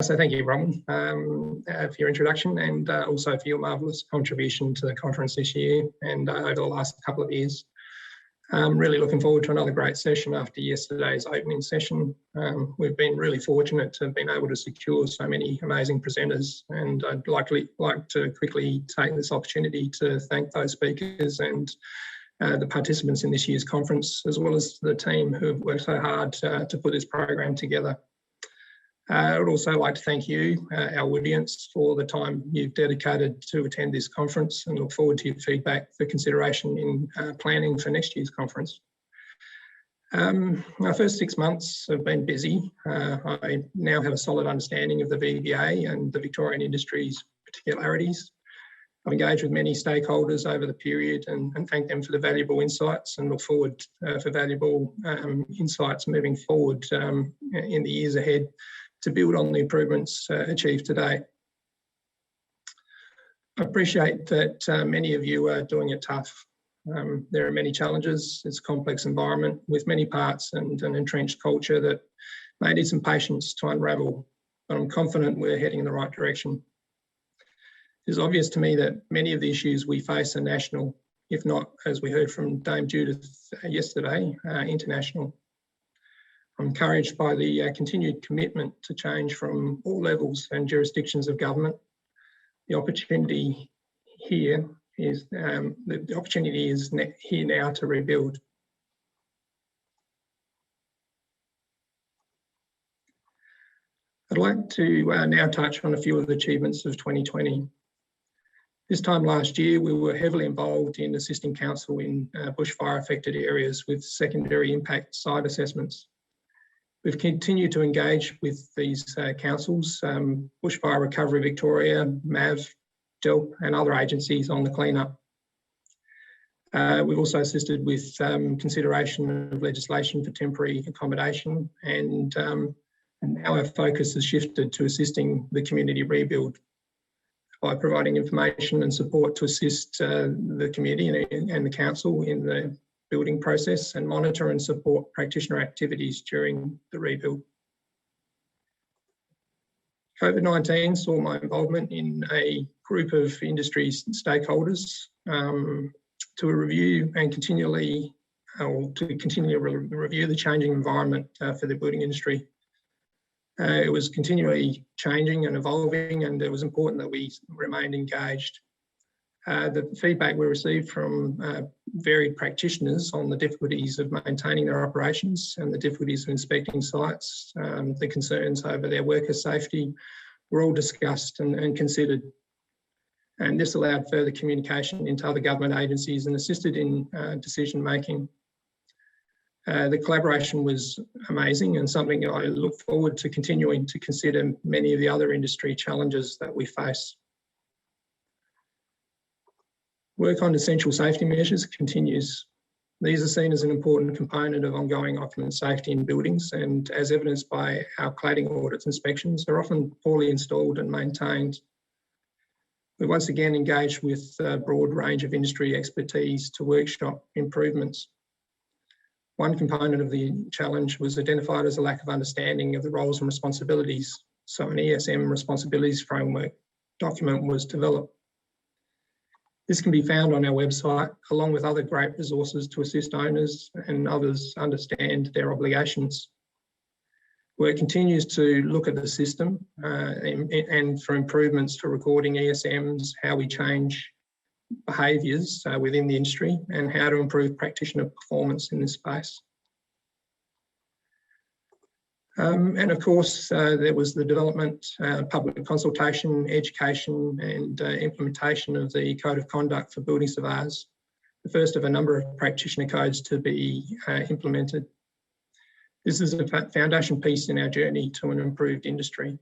So thank you, Robin, for your introduction and also for your marvellous contribution to the conference this year and over the last couple of years. I'm really looking forward to another great session after yesterday's opening session. We've been really fortunate to have been able to secure so many amazing presenters, and I'd like to quickly take this opportunity to thank those speakers and the participants in this year's conference, as well as the team who have worked so hard to put this program together. I would also like to thank you, our audience, for the time you've dedicated to attend this conference, and look forward to your feedback for consideration in planning for next year's conference. Our first 6 months have been busy. I now have a solid understanding of the VBA and the Victorian industry's particularities. I've engaged with many stakeholders over the period and thank them for the valuable insights, and look forward for valuable insights moving forward in the years ahead, to build on the improvements achieved today. I appreciate that many of you are doing it tough. There are many challenges. It's a complex environment with many parts and an entrenched culture that may need some patience to unravel, but I'm confident we're heading in the right direction. It's obvious to me that many of the issues we face are national, if not, as we heard from Dame Judith yesterday, international. I'm encouraged by the continued commitment to change from all levels and jurisdictions of government. The opportunity here is here now to rebuild. I'd like to now touch on a few of the achievements of 2020. This time last year, we were heavily involved in assisting council in bushfire affected areas with secondary impact site assessments. We've continued to engage with these councils, Bushfire Recovery Victoria, MAV, DELP and other agencies on the cleanup. We've also assisted with consideration of legislation for temporary accommodation, and now our focus has shifted to assisting the community rebuild by providing information and support to assist the community and the council in the building process, and monitor and support practitioner activities during the rebuild. COVID-19 saw my involvement in a group of industry stakeholders to review and continually review the changing environment for the building industry. It was continually changing and evolving, and it was important that we remained engaged. The feedback we received from varied practitioners on the difficulties of maintaining their operations and the difficulties of inspecting sites, the concerns over their worker safety, were all discussed and considered. And this allowed further communication into other government agencies and assisted in decision making. The collaboration was amazing, and something I look forward to continuing to consider many of the other industry challenges that we face. Work on essential safety measures continues. These are seen as an important component of ongoing occupant safety in buildings, and as evidenced by our cladding audits inspections, are often poorly installed and maintained. We once again engaged with a broad range of industry expertise to workshop improvements. One component of the challenge was identified as a lack of understanding of the roles and responsibilities, so an ESM responsibilities framework document was developed. This can be found on our website, along with other great resources to assist owners and others understand their obligations. Work continues to look at the system and for improvements for recording ESMs, how we change behaviours within the industry, and how to improve practitioner performance in this space. And of course, there was the development, public consultation, education and implementation of the Code of Conduct for Building Surveyors, the first of a number of practitioner codes to be implemented. This is a foundation piece in our journey to an improved industry,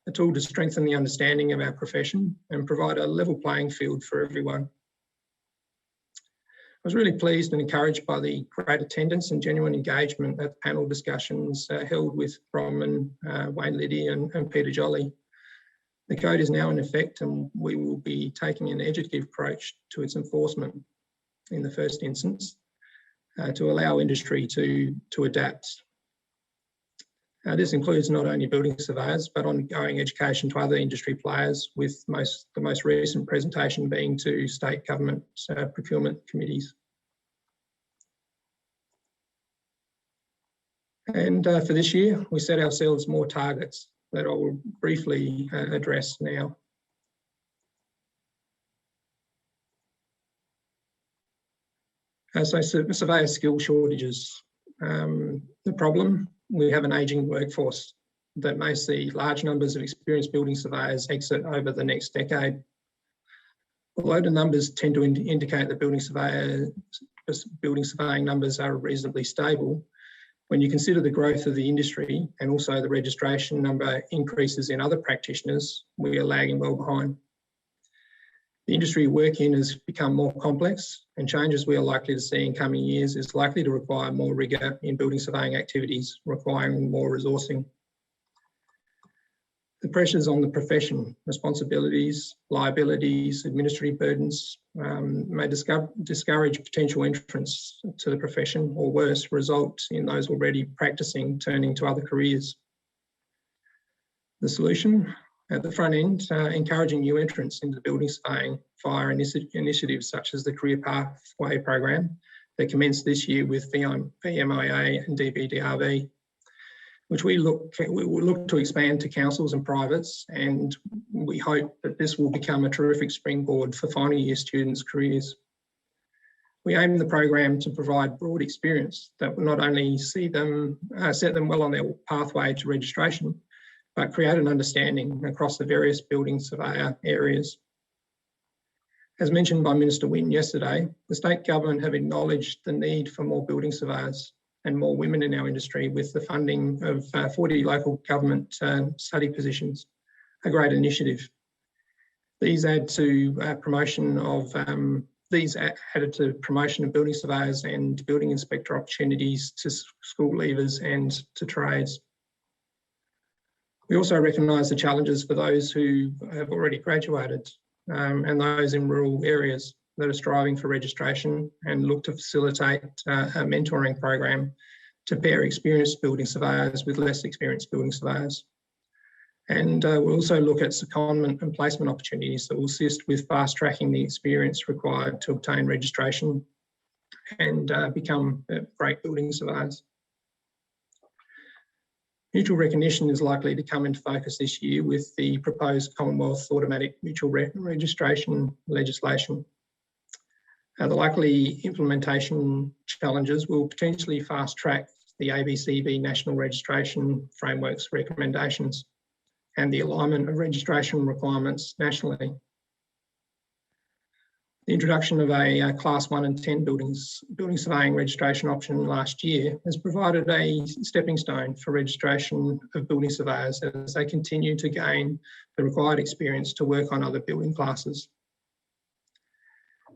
a tool to strengthen the understanding of our profession and provide a level playing field for everyone. I was really pleased and encouraged by the great attendance and genuine engagement at the panel discussions held with Bronwyn, Wayne Liddy and Peter Jolly. The code is now in effect, and we will be taking an educative approach to its enforcement in the first instance to allow industry to adapt. This includes not only building surveyors, but ongoing education to other industry players, with the most recent presentation being to state government procurement committees. And for this year, we set ourselves more targets that I will briefly address now. So surveyor skill shortages. The problem, we have an ageing workforce that may see large numbers of experienced building surveyors exit over the next decade. Although the numbers tend to indicate that building surveying numbers are reasonably stable, when you consider the growth of the industry and also the registration number increases in other practitioners, we are lagging well behind. The industry we work in has become more complex, and changes we are likely to see in coming years is likely to require more rigour in building surveying activities, requiring more resourcing. The pressures on the profession, responsibilities, liabilities, administrative burdens may discourage potential entrants to the profession, or worse, result in those already practising turning to other careers. The solution? At the front end, encouraging new entrants into building surveying via initiatives such as the Career Pathway program that commenced this year with VMIA and DBDRV, which we will look to expand to councils and privates, and we hope that this will become a terrific springboard for final year students' careers. We aim the program to provide broad experience that will not only set them well on their pathway to registration, but create an understanding across the various building surveyor areas. As mentioned by Minister Wynne yesterday, the state government have acknowledged the need for more building surveyors and more women in our industry with the funding of 40 local government study positions, a great initiative. These added to promotion of building surveyors and building inspector opportunities to school leavers and to trades. We also recognise the challenges for those who have already graduated and those in rural areas that are striving for registration, and look to facilitate a mentoring program to pair experienced building surveyors with less experienced building surveyors. And we'll also look at secondment and placement opportunities that will assist with fast-tracking the experience required to obtain registration and become great building surveyors. Mutual recognition is likely to come into focus this year with the proposed Commonwealth automatic mutual registration legislation. The likely implementation challenges will potentially fast-track the ABCB National Registration Framework's recommendations and the alignment of registration requirements nationally. The introduction of a Class 1 and 10 building surveying registration option last year has provided a stepping stone for registration of building surveyors as they continue to gain the required experience to work on other building classes.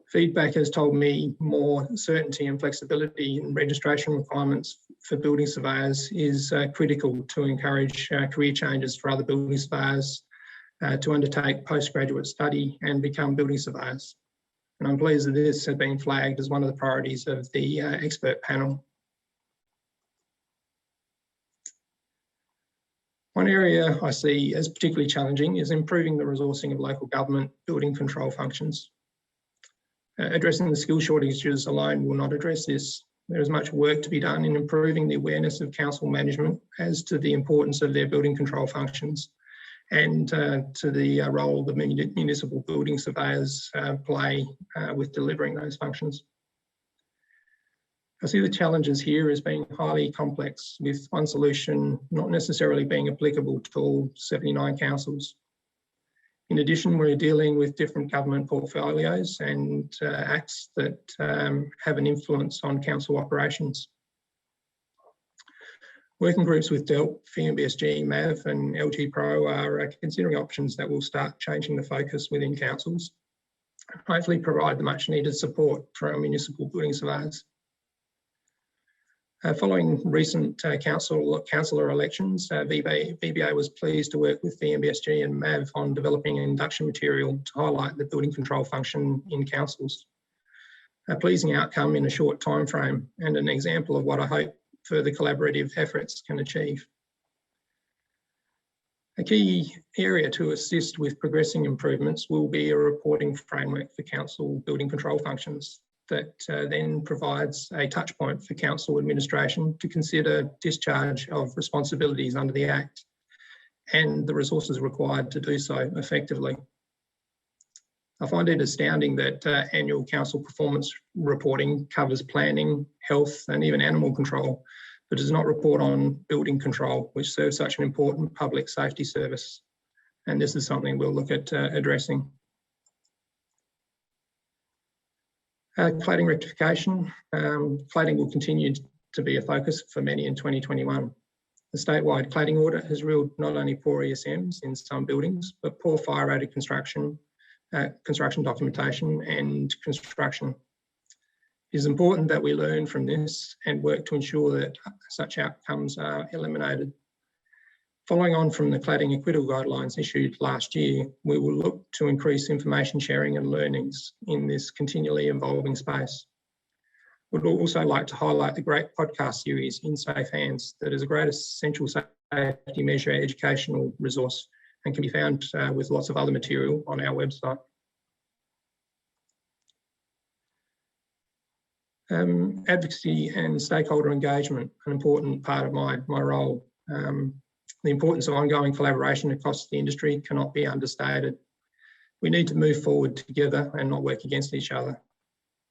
Feedback has told me more certainty and flexibility in registration requirements for building surveyors is critical to encourage career changes for other building surveyors to undertake postgraduate study and become building surveyors. And I'm pleased that this has been flagged as one of the priorities of the expert panel. One area I see as particularly challenging is improving the resourcing of local government building control functions. Addressing the skill shortages alone will not address this. There is much work to be done in improving the awareness of council management as to the importance of their building control functions, and to the role the municipal building surveyors play with delivering those functions. I see the challenges here as being highly complex, with one solution not necessarily being applicable to all 79 councils. In addition, we're dealing with different government portfolios and acts that have an influence on council operations. Working groups with DELP, VMBSG, MAV and LG Pro are considering options that will start changing the focus within councils, and hopefully provide the much needed support for our municipal building surveyors. Following recent councillor elections, VBA was pleased to work with VMBSG and MAV on developing induction material to highlight the building control function in councils. A pleasing outcome in a short time frame, and an example of what I hope further collaborative efforts can achieve. A key area to assist with progressing improvements will be a reporting framework for council building control functions that then provides a touch point for council administration to consider discharge of responsibilities under the Act and the resources required to do so effectively. I find it astounding that annual council performance reporting covers planning, health, and even animal control, but does not report on building control, which serves such an important public safety service. And this is something we'll look at addressing. Cladding rectification. Cladding will continue to be a focus for many in 2021. The statewide cladding audit has ruled not only poor ESMs in some buildings, but poor fire-rated construction, construction documentation and construction. It is important that we learn from this and work to ensure that such outcomes are eliminated. Following on from the cladding acquittal guidelines issued last year, we will look to increase information sharing and learnings in this continually evolving space. We'd also like to highlight the great podcast series In Safe Hands that is a great essential safety measure educational resource and can be found with lots of other material on our website. Advocacy and stakeholder engagement, an important part of my role. The importance of ongoing collaboration across the industry cannot be understated. We need to move forward together and not work against each other.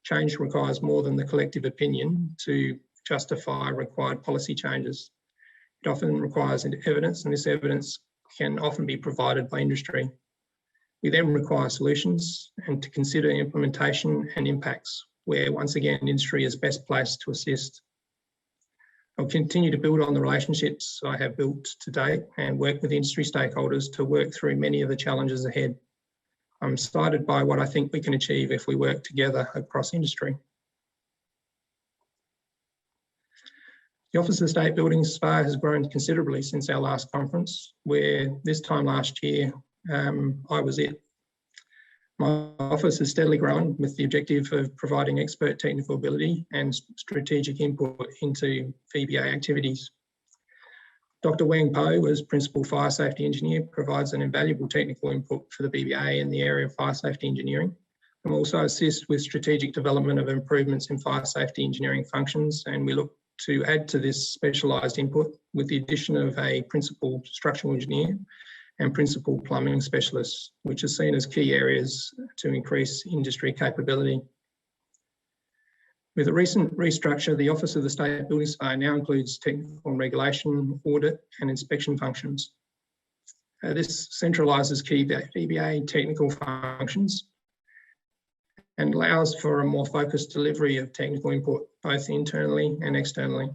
Change requires more than the collective opinion to justify required policy changes. It often requires evidence, and this evidence can often be provided by industry. We then require solutions and to consider implementation and impacts, where once again, industry is best placed to assist. I'll continue to build on the relationships I have built to date and work with industry stakeholders to work through many of the challenges ahead. I'm excited by what I think we can achieve if we work together across industry. The Office of State Buildings SPA has grown considerably since our last conference, where this time last year, I was it. My office has steadily grown with the objective of providing expert technical ability and strategic input into VBA activities. Dr. Wang Po, as Principal Fire Safety Engineer, provides an invaluable technical input for the BBA in the area of fire safety engineering, and also assist with strategic development of improvements in fire safety engineering functions. And we look to add to this specialised input with the addition of a Principal Structural Engineer and Principal Plumbing Specialists, which are seen as key areas to increase industry capability. With a recent restructure, the Office of the State Building Surveyor now includes technical and regulation, audit and inspection functions. This centralises key VBA technical functions and allows for a more focused delivery of technical input, both internally and externally.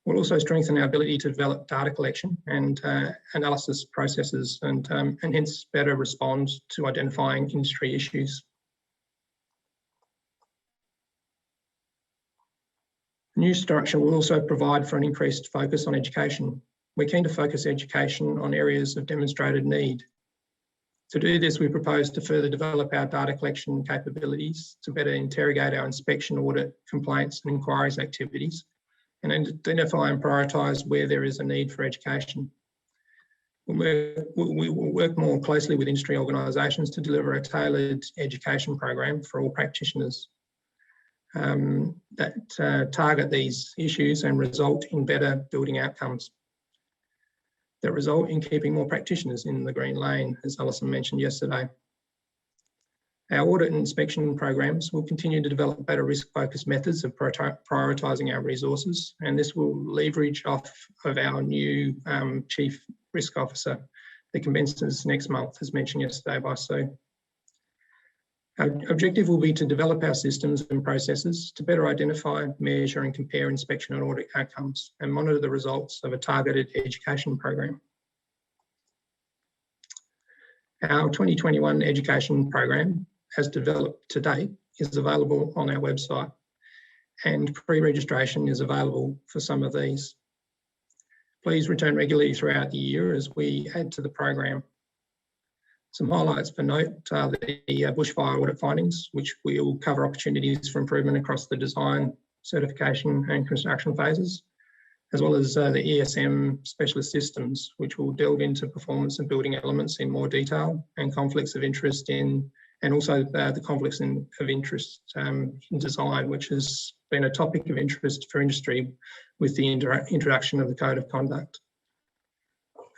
We'll also strengthen our ability to develop data collection and analysis processes and hence better respond to identifying industry issues. The new structure will also provide for an increased focus on education. We're keen to focus education on areas of demonstrated need. To do this, we propose to further develop our data collection capabilities to better interrogate our inspection, audit, complaints and inquiries activities, and identify and prioritise where there is a need for education. We will work more closely with industry organisations to deliver a tailored education program for all practitioners that target these issues and result in better building outcomes that result in keeping more practitioners in the green lane, as Alison mentioned yesterday. Our audit and inspection programs will continue to develop better risk-focused methods of prioritising our resources, and this will leverage off of our new Chief Risk Officer that commences next month, as mentioned yesterday by Sue. Our objective will be to develop our systems and processes to better identify, measure and compare inspection and audit outcomes and monitor the results of a targeted education program. Our 2021 education program, as developed to date, is available on our website, and pre-registration is available for some of these. Please return regularly throughout the year as we add to the program. Some highlights for note are the bushfire audit findings, which will cover opportunities for improvement across the design, certification and construction phases. as well as the ESM specialist systems, which will delve into performance and building elements in more detail, and conflicts of interest in, and also the conflicts of interest in design, which has been a topic of interest for industry with the introduction of the Code of Conduct.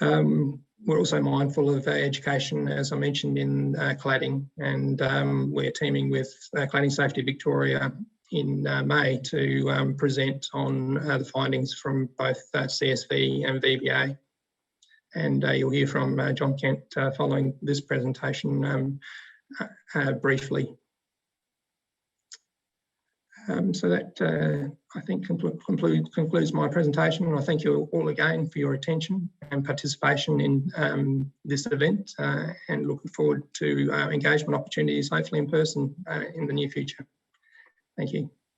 We're also mindful of education, as I mentioned, in cladding, and we're teaming with Cladding Safety Victoria in May to present on the findings from both CSV and VBA. And you'll hear from John Kent following this presentation briefly. So that I think concludes my presentation, and I thank you all again for your attention and participation in this event, and looking forward to engagement opportunities, hopefully in person, in the near future. Thank you.